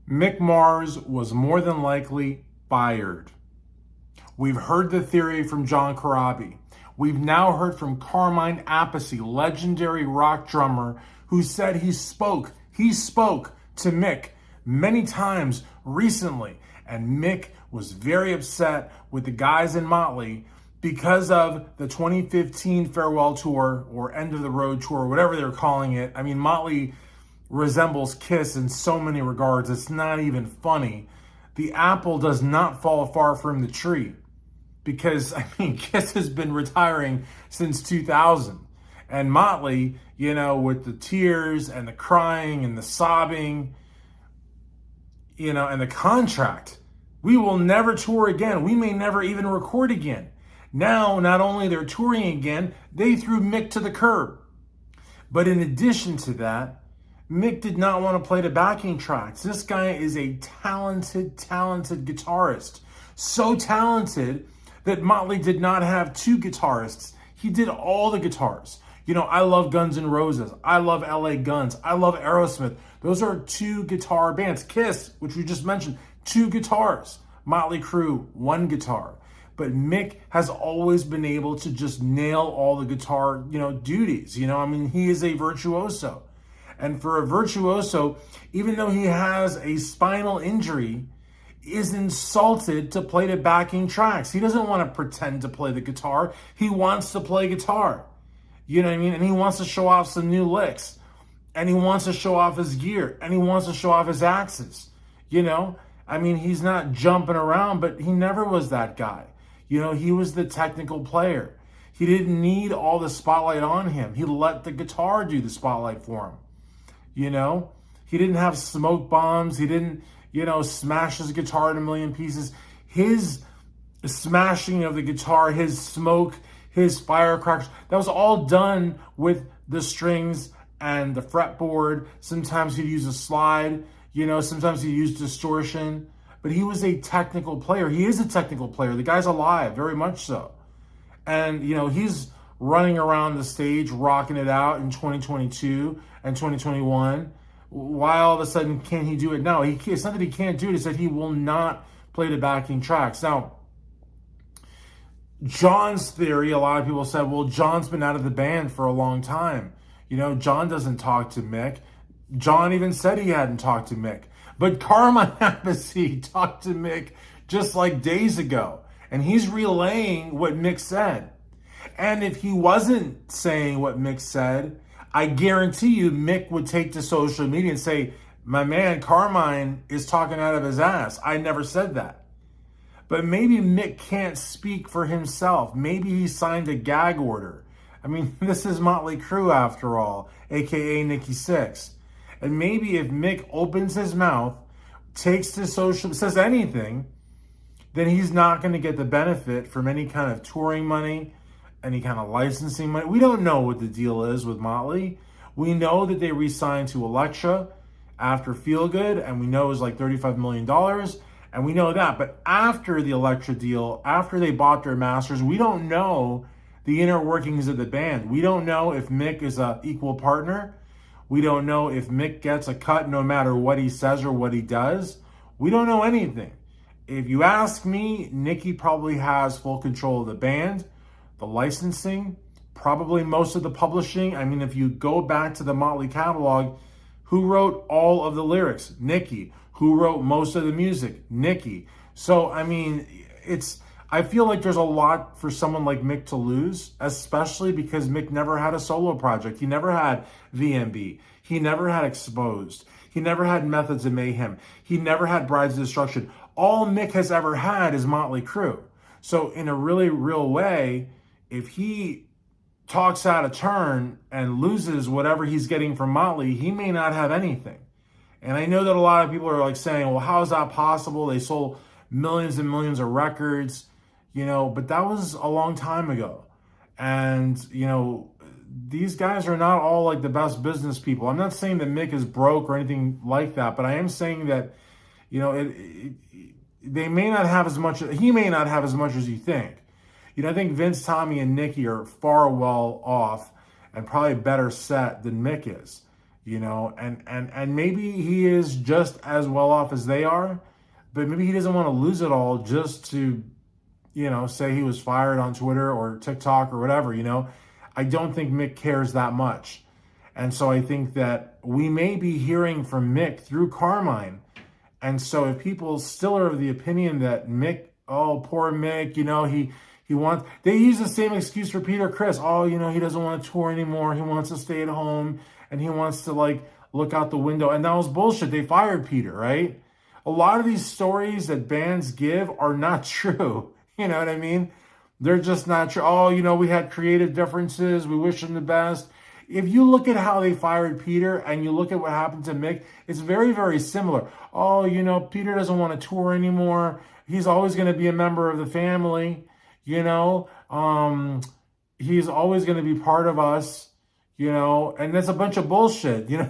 Mick Mars was more than likely fired. We've heard the theory from John Corabi. We've now heard from Carmine Appice, legendary rock drummer, who said he spoke to Mick many times recently. And Mick was very upset with the guys in Motley because of the 2015 farewell tour or end of the road tour, whatever they're calling it. I mean, Motley resembles Kiss in so many regards. It's not even funny. The apple does not fall far from the tree because, I mean, Kiss has been retiring since 2000. And Motley, you know, with the tears and the crying and the sobbing, you know, and the contract, we will never tour again. We may never even record again. Now, not only they're touring again, they threw Mick to the curb. But in addition to that, Mick did not want to play the backing tracks. This guy is a talented guitarist. So talented that Motley did not have two guitarists. He did all the guitars. You know, I love Guns N' Roses. I love LA Guns. I love Aerosmith. Those are two guitar bands. Kiss, which we just mentioned, two guitars. Motley Crue, one guitar. But Mick has always been able to just nail all the guitar, you know, duties. You know, I mean, he is a virtuoso. And for a virtuoso, even though he has a spinal injury, is insulted to play the backing tracks. He doesn't want to pretend to play the guitar. He wants to play guitar. You know what I mean? And he wants to show off some new licks. And he wants to show off his gear. And he wants to show off his axes. You know? I mean, he's not jumping around, but he never was that guy. You know, he was the technical player. He didn't need all the spotlight on him. He let the guitar do the spotlight for him. You know, he didn't have smoke bombs. He didn't, you know, smash his guitar in a million pieces. His smashing of the guitar, his smoke, his firecrackers, that was all done with the strings and the fretboard. Sometimes he'd use a slide, you know, sometimes he'd use distortion. But he was a technical player. He is a technical player. The guy's alive, very much so. And, you know, he's running around the stage, rocking it out in 2022 and 2021. Why all of a sudden can't he do it now? It's not that he can't do it. It's that he will not play the backing tracks. Now, John's theory, a lot of people said, well, John's been out of the band for a long time. You know, John doesn't talk to Mick. John even said he hadn't talked to Mick. But Carmine Appice talked to Mick just like days ago. And he's relaying what Mick said. And if he wasn't saying what Mick said, I guarantee you Mick would take to social media and say, my man Carmine is talking out of his ass. I never said that. But maybe Mick can't speak for himself. Maybe he signed a gag order. I mean, this is Motley Crue after all, aka Nikki Sixx. And maybe if Mick opens his mouth, takes to social, says anything, then he's not going to get the benefit from any kind of touring money, any kind of licensing money. We don't know what the deal is with Motley. We know that they re-signed to Elektra after Feel Good, and we know it was like $35 million, and we know that. But after the Elektra deal, after they bought their masters, we don't know the inner workings of the band. We don't know if Mick is an equal partner. We don't know if Mick gets a cut no matter what he says or what he does. We don't know anything. If you ask me, Nikki probably has full control of the band, the licensing, probably most of the publishing. I mean, if you go back to the Motley catalog, who wrote all of the lyrics? Nikki. Who wrote most of the music? Nikki. So, I mean, I feel like there's a lot for someone like Mick to lose, especially because Mick never had a solo project. He never had VMB. He never had Exposed. He never had Methods of Mayhem. He never had Brides of Destruction. All Mick has ever had is Motley Crue. So in a really real way, if he talks out of turn and loses whatever he's getting from Motley, he may not have anything. And I know that a lot of people are like saying, well, how is that possible? They sold millions and millions of records, you know, but that was a long time ago. And, you know, these guys are not all like the best business people. I'm not saying that Mick is broke or anything like that, but I am saying that, you know, they may not have as much, he may not have as much as you think. You know, I think Vince, Tommy, and Nikki are far well off and probably better set than Mick is. and maybe he is just as well off as they are, but maybe he doesn't want to lose it all just to, say he was fired on Twitter or TikTok or whatever. I don't think Mick cares that much. And so I think that we may be hearing from Mick through Carmine. And so if people still are of the opinion that Mick, oh, poor Mick, he wants, they use the same excuse for Peter Criss. Oh, he doesn't want to tour anymore. He wants to stay at home and he wants to look out the window. And that was bullshit. They fired Peter, right? A lot of these stories that bands give are not true. You know what I mean? They're just not true. Oh, we had creative differences. We wish him the best. If you look at how they fired Peter and you look at what happened to Mick, it's very, very similar. Oh, Peter doesn't want to tour anymore. He's always going to be a member of the family. He's always going to be part of us, and that's a bunch of bullshit. You know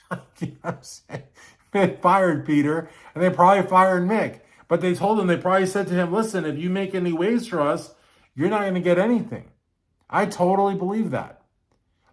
what I'm saying? They fired Peter and they probably fired Mick. But they probably said to him, listen, if you make any waves for us, you're not going to get anything. I totally believe that.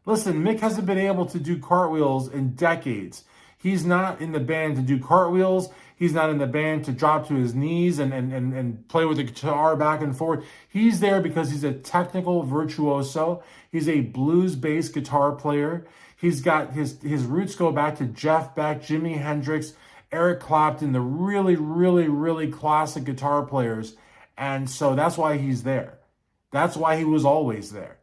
Listen, Mick hasn't been able to do cartwheels in decades. He's not in the band to do cartwheels. He's not in the band to drop to his knees and play with the guitar back and forth. He's there because he's a technical virtuoso. He's a blues-based guitar player. He's got his roots go back to Jeff Beck, Jimi Hendrix, Eric Clapton, the really, really, really classic guitar players. And so that's why he's there. That's why he was always there.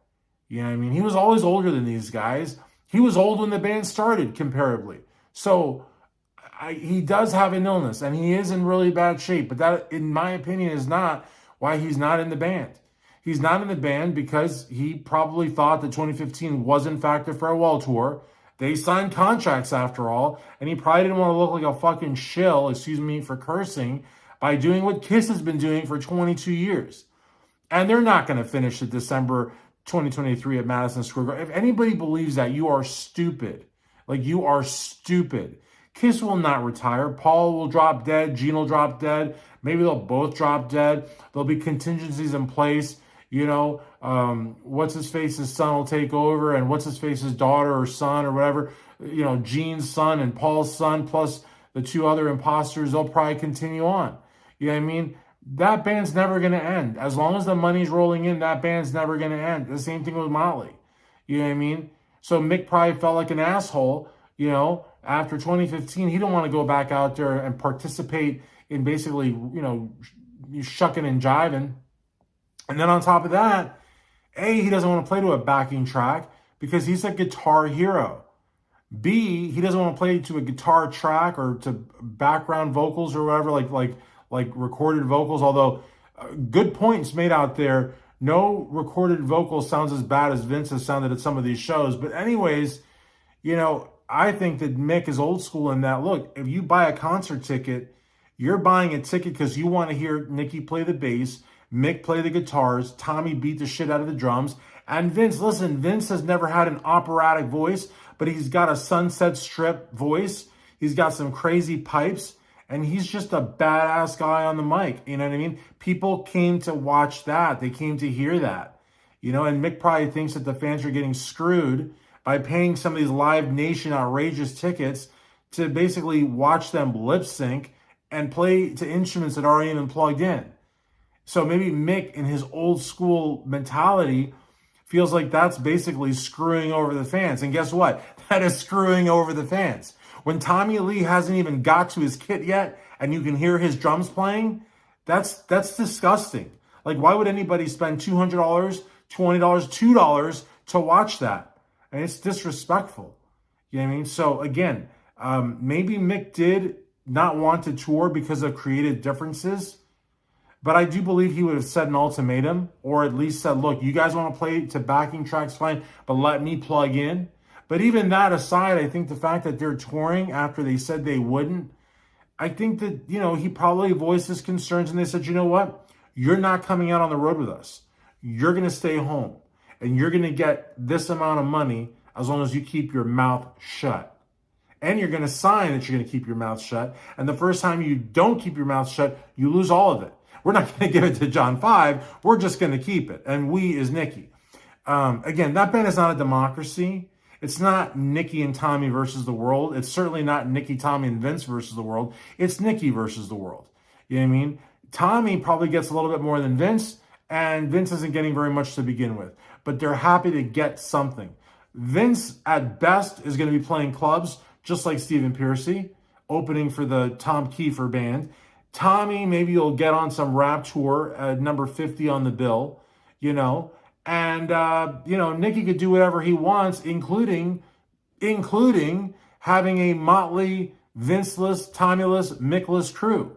You know what I mean? He was always older than these guys. He was old when the band started, comparably. So he does have an illness, and he is in really bad shape. But that, in my opinion, is not why he's not in the band. He's not in the band because he probably thought that 2015 was, in fact, a farewell tour. They signed contracts, after all, and he probably didn't want to look like a fucking shill, excuse me for cursing, by doing what Kiss has been doing for 22 years. And they're not going to finish it December 2023 at Madison Square Garden. If anybody believes that, you are stupid. You are stupid. Kiss will not retire. Paul will drop dead. Gene will drop dead. Maybe they'll both drop dead. There'll be contingencies in place. What's-his-face's son will take over, and what's-his-face's daughter or son or whatever, Gene's son and Paul's son, plus the two other imposters, they'll probably continue on. You know what I mean? That band's never going to end. As long as the money's rolling in, that band's never going to end. The same thing with Motley. You know what I mean? So Mick probably felt like an asshole, after 2015. He didn't want to go back out there and participate in basically, shucking and jiving. And then on top of that, A, he doesn't want to play to a backing track because he's a guitar hero. B, he doesn't want to play to a guitar track or to background vocals or whatever, like recorded vocals, although good points made out there. No recorded vocal sounds as bad as Vince has sounded at some of these shows. But anyways, I think that Mick is old school in that, look, if you buy a concert ticket, you're buying a ticket because you want to hear Nikki play the bass, Mick play the guitars, Tommy beat the shit out of the drums, and Vince, listen, Vince has never had an operatic voice, but he's got a Sunset Strip voice. He's got some crazy pipes. And he's just a badass guy on the mic. You know what I mean? People came to watch that. They came to hear that. And Mick probably thinks that the fans are getting screwed by paying some of these Live Nation outrageous tickets to basically watch them lip sync and play to instruments that aren't even plugged in. So maybe Mick, in his old school mentality, feels like that's basically screwing over the fans. And guess what? That is screwing over the fans. When Tommy Lee hasn't even got to his kit yet and you can hear his drums playing, that's disgusting. Why would anybody spend $200, $20, $2 to watch that? And it's disrespectful. You know what I mean? So again, maybe Mick did not want to tour because of creative differences, but I do believe he would have set an ultimatum, or at least said, look, you guys want to play to backing tracks, fine, but let me plug in. But even that aside, I think the fact that they're touring after they said they wouldn't, I think that, he probably voiced his concerns and they said, you know what? You're not coming out on the road with us. You're going to stay home and you're going to get this amount of money as long as you keep your mouth shut. And you're going to sign that you're going to keep your mouth shut. And the first time you don't keep your mouth shut, you lose all of it. We're not going to give it to John 5. We're just going to keep it. And we is Nikki. Again, that band is not a democracy. It's not Nikki and Tommy versus the world. It's certainly not Nikki, Tommy, and Vince versus the world. It's Nikki versus the world. You know what I mean? Tommy probably gets a little bit more than Vince, and Vince isn't getting very much to begin with. But they're happy to get something. Vince, at best, is going to be playing clubs, just like Stephen Pearcy, opening for the Tom Kiefer band. Tommy, maybe you'll get on some rap tour at number 50 on the bill, you know. And, Nikki could do whatever he wants, including having a Motley, Vinceless, Tommyless, Mickless crew.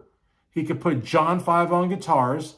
He could put John 5 on guitars.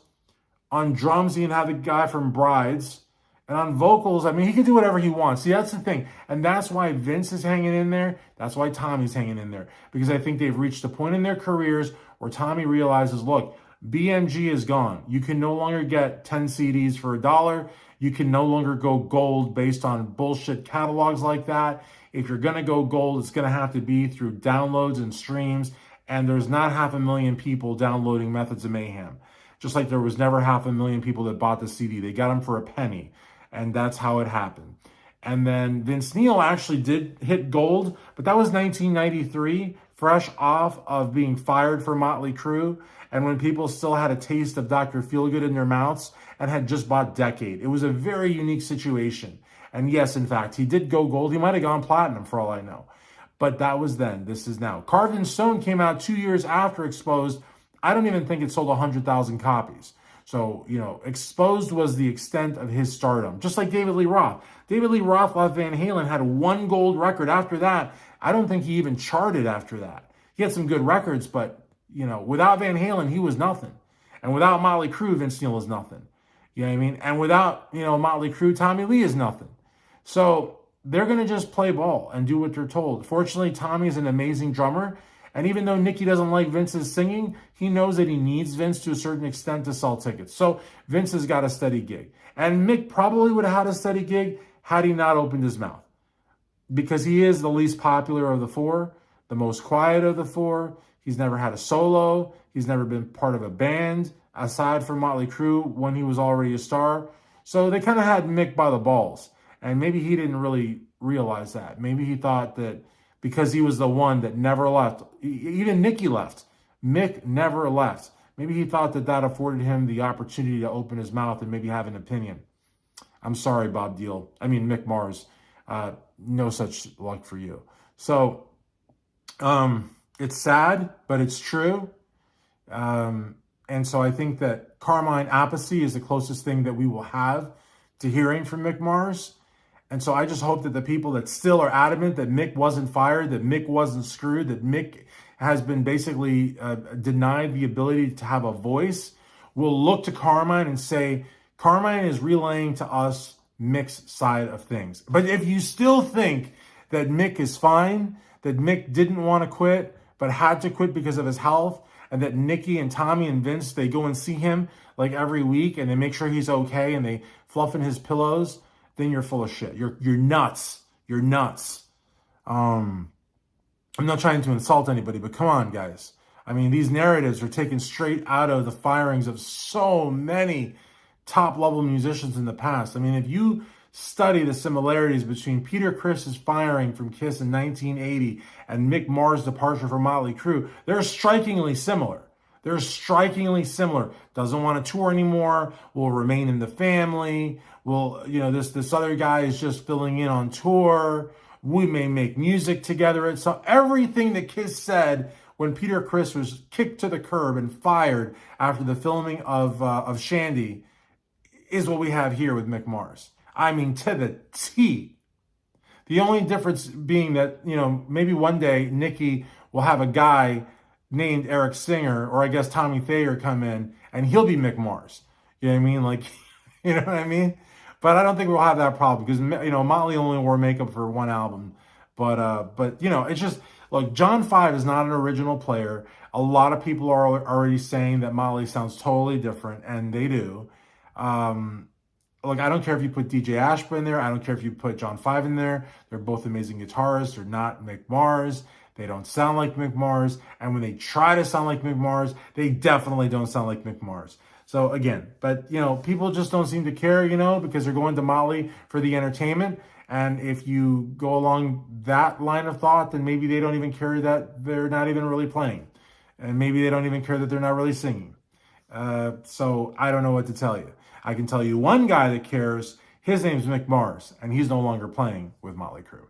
On drums, he can have the guy from Brides. And on vocals, I mean, he can do whatever he wants. See, that's the thing. And that's why Vince is hanging in there. That's why Tommy's hanging in there. Because I think they've reached a point in their careers where Tommy realizes, look, BMG is gone. You can no longer get 10 CDs for $1. You can no longer go gold based on bullshit catalogs like that. If you're going to go gold, it's going to have to be through downloads and streams. And there's not 500,000 people downloading Methods of Mayhem. Just like there was never 500,000 people that bought the CD. They got them for a penny. And that's how it happened. And then Vince Neil actually did hit gold, but that was 1993, fresh off of being fired for Motley Crue, and when people still had a taste of Dr. Feelgood in their mouths and had just bought Decade. It was a very unique situation. And yes, in fact, he did go gold. He might have gone platinum for all I know. But that was then. This is now. Carved in Stone came out 2 years after Exposed. I don't even think it sold 100,000 copies. So, Exposed was the extent of his stardom, just like David Lee Roth. David Lee Roth left Van Halen, had one gold record. After that, I don't think he even charted after that. He had some good records, but, without Van Halen, he was nothing. And without Motley Crue, Vince Neil is nothing. You know what I mean? And without, Motley Crue, Tommy Lee is nothing. So they're going to just play ball and do what they're told. Fortunately, Tommy is an amazing drummer. And even though Nikki doesn't like Vince's singing, he knows that he needs Vince to a certain extent to sell tickets. So Vince has got a steady gig. And Mick probably would have had a steady gig had he not opened his mouth. Because he is the least popular of the four, the most quiet of the four. He's never had a solo. He's never been part of a band, aside from Motley Crue when he was already a star. So they kind of had Mick by the balls. And maybe he didn't really realize that. Maybe he thought that because he was the one that never left. Even Nikki left. Mick never left. Maybe he thought that afforded him the opportunity to open his mouth and maybe have an opinion. I'm sorry, Mick Mars. No such luck for you. So, it's sad, but it's true. And so I think that Carmine Appice is the closest thing that we will have to hearing from Mick Mars. And so I just hope that the people that still are adamant that Mick wasn't fired, that Mick wasn't screwed, that Mick has been basically denied the ability to have a voice, will look to Carmine and say, Carmine is relaying to us Mick's side of things. But if you still think that Mick is fine, that Mick didn't want to quit, but had to quit because of his health, and that Nikki and Tommy and Vince, they go and see him like every week and they make sure he's okay and they fluff in his pillows, then you're full of shit. You're nuts. You're nuts. I'm not trying to insult anybody, but come on, guys. I mean, these narratives are taken straight out of the firings of so many top-level musicians in the past. I mean, if you study the similarities between Peter Criss's firing from Kiss in 1980 and Mick Mars' departure from Motley Crue, they're strikingly similar. They're strikingly similar. Doesn't want to tour anymore. Will remain in the family. Will, this other guy is just filling in on tour. We may make music together. So everything that Kiss said when Peter Criss was kicked to the curb and fired after the filming of Shandy is what we have here with Mick Mars. I mean, to the T. The only difference being that, maybe one day Nikki will have a guy named Eric Singer, or I guess Tommy Thayer, come in and he'll be Mick Mars. You know what I mean? Like, you know what I mean? But I don't think we'll have that problem because, Motley only wore makeup for one album. But it's just, look, John 5 is not an original player. A lot of people are already saying that Motley sounds totally different, and they do. Look, I don't care if you put DJ Ashba in there. I don't care if you put John 5 in there. They're both amazing guitarists. They're not Mick Mars. They don't sound like Mick Mars. And when they try to sound like Mick Mars, they definitely don't sound like Mick Mars. So again, but people just don't seem to care, because they're going to Motley for the entertainment. And if you go along that line of thought, then maybe they don't even care that they're not even really playing. And maybe they don't even care that they're not really singing. So I don't know what to tell you. I can tell you one guy that cares. His name's Mick, and he's no longer playing with Motley Crue.